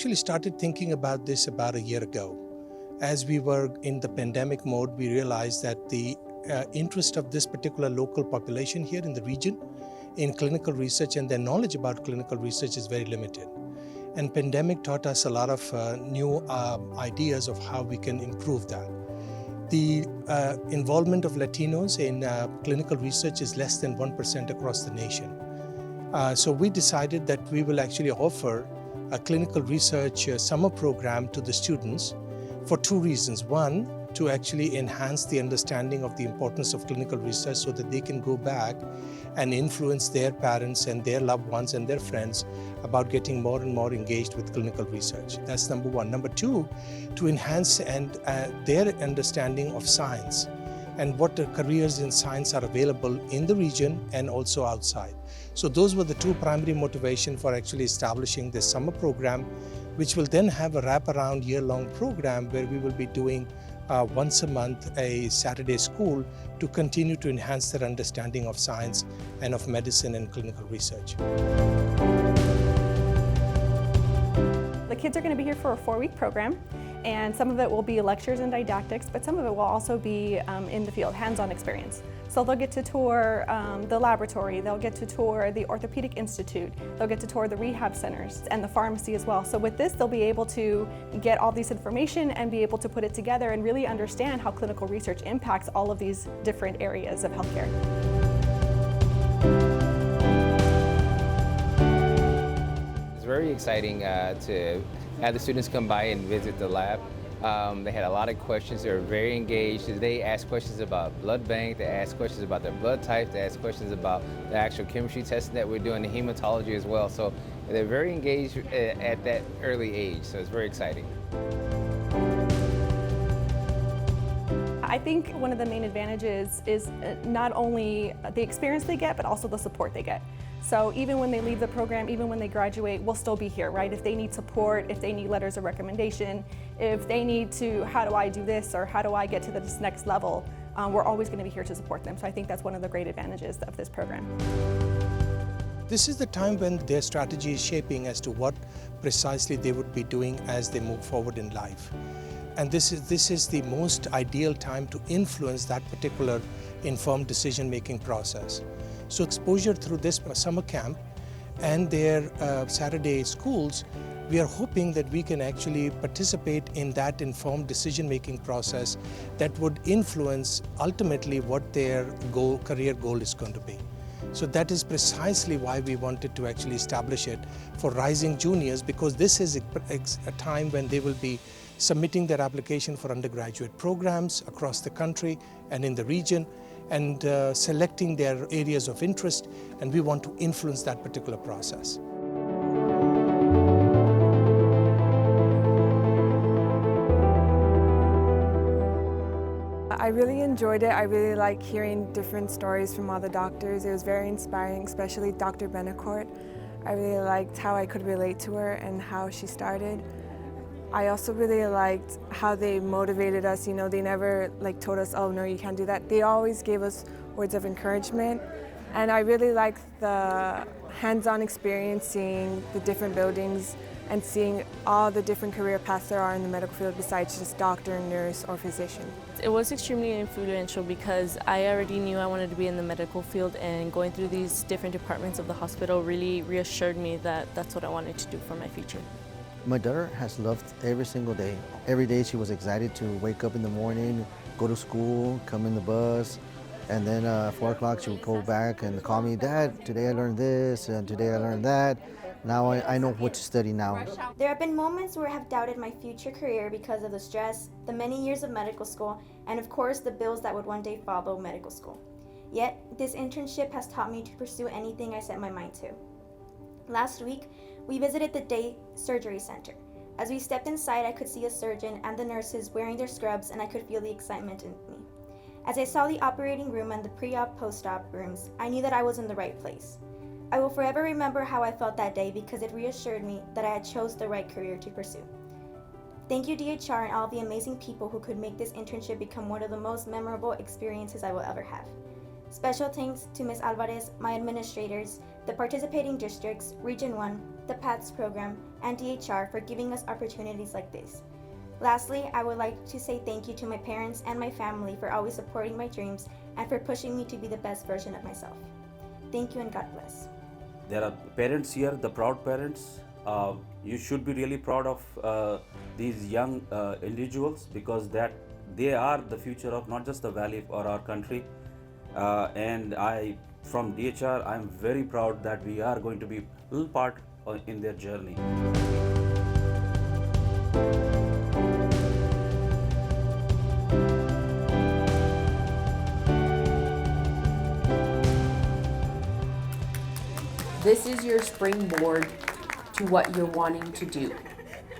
actually started thinking about this about a year ago. As we were in the pandemic mode, we realized that the interest of this particular local population here in the region in clinical research and their knowledge about clinical research is very limited. And pandemic taught us a lot of new ideas of how we can improve that. The involvement of Latinos in clinical research is less than 1% across the nation. So we decided that we will actually offer a clinical research summer program to the students for two reasons. One, to actually enhance the understanding of the importance of clinical research so that they can go back and influence their parents and their loved ones and their friends about getting more and more engaged with clinical research. That's number one. Number two, to enhance their understanding of science and what careers in science are available in the region and also outside. So those were the two primary motivations for actually establishing this summer program, which will then have a wraparound year-long program where we will be doing once a month a Saturday school to continue to enhance their understanding of science and of medicine and clinical research. The kids are going to be here for a 4-week program, and some of it will be lectures and didactics, but some of it will also be in the field, hands-on experience. So they'll get to tour the laboratory, they'll get to tour the Orthopedic Institute, they'll get to tour the rehab centers and the pharmacy as well. So with this, they'll be able to get all this information and be able to put it together and really understand how clinical research impacts all of these different areas of healthcare. It's very exciting to have the students come by and visit the lab. They had a lot of questions. They were very engaged. They asked questions about blood bank. They asked questions about their blood type. They asked questions about the actual chemistry testing that we're doing, the hematology as well. So they're very engaged at that early age. So it's very exciting. I think one of the main advantages is not only the experience they get, but also the support they get. So even when they leave the program, even when they graduate, we'll still be here, right? If they need support, if they need letters of recommendation, if they need to, how do I do this, or how do I get to this next level, we're always going to be here to support them. So I think that's one of the great advantages of this program. This is the time when their strategy is shaping as to what precisely they would be doing as they move forward in life. And this is the most ideal time to influence that particular informed decision-making process. So exposure through this summer camp and their Saturday schools, we are hoping that we can actually participate in that informed decision-making process that would influence ultimately what their career goal is going to be. So that is precisely why we wanted to actually establish it for rising juniors, because this is a time when they will be submitting their application for undergraduate programs across the country and in the region, and selecting their areas of interest, and we want to influence that particular process. I really enjoyed it. I really like hearing different stories from all the doctors. It was very inspiring, especially Dr. Benacourt. I really liked how I could relate to her and how she started. I also really liked how they motivated us. You know, they never told us, oh no, you can't do that. They always gave us words of encouragement. And I really liked the hands-on experience, seeing the different buildings and seeing all the different career paths there are in the medical field besides just doctor, nurse, or physician. It was extremely influential because I already knew I wanted to be in the medical field, and going through these different departments of the hospital really reassured me that that's what I wanted to do for my future. My daughter has loved every single day. Every day she was excited to wake up in the morning, go to school, come in the bus, and then 4 o'clock she would go back and call me, Dad, today I learned this, and today I learned that. Now I know what to study now. There have been moments where I have doubted my future career because of the stress, the many years of medical school, and of course the bills that would one day follow medical school. Yet, this internship has taught me to pursue anything I set my mind to. Last week, we visited the day surgery center. As we stepped inside, I could see a surgeon and the nurses wearing their scrubs, and I could feel the excitement in me. As I saw the operating room and the pre-op, post-op rooms, I knew that I was in the right place. I will forever remember how I felt that day because it reassured me that I had chose the right career to pursue. Thank you, DHR, and all the amazing people who could make this internship become one of the most memorable experiences I will ever have. Special thanks to Ms. Alvarez, my administrators, the participating districts, Region 1, the PATHS program, and DHR for giving us opportunities like this. Lastly, I would like to say thank you to my parents and my family for always supporting my dreams and for pushing me to be the best version of myself. Thank you and God bless. There are parents here, the proud parents. You should be really proud of these young individuals, because that they are the future of not just the valley or our country. And from DHR, I'm very proud that we are going to be a little part in their journey. This is your springboard to what you're wanting to do.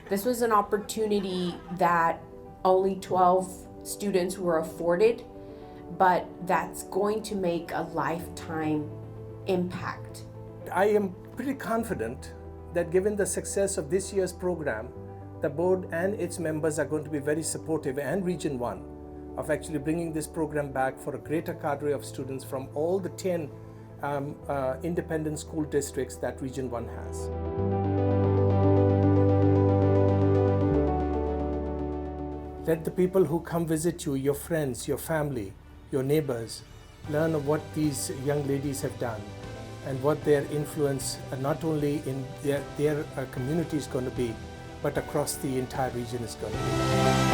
This was an opportunity that only 12 students were afforded, but that's going to make a lifetime impact. I am pretty confident that given the success of this year's program, the board and its members are going to be very supportive, and Region 1, of actually bringing this program back for a greater cadre of students from all the 10 independent school districts that Region 1 has. Let the people who come visit you, your friends, your family, your neighbors, learn of what these young ladies have done and what their influence not only in their community is going to be, but across the entire region is going to be.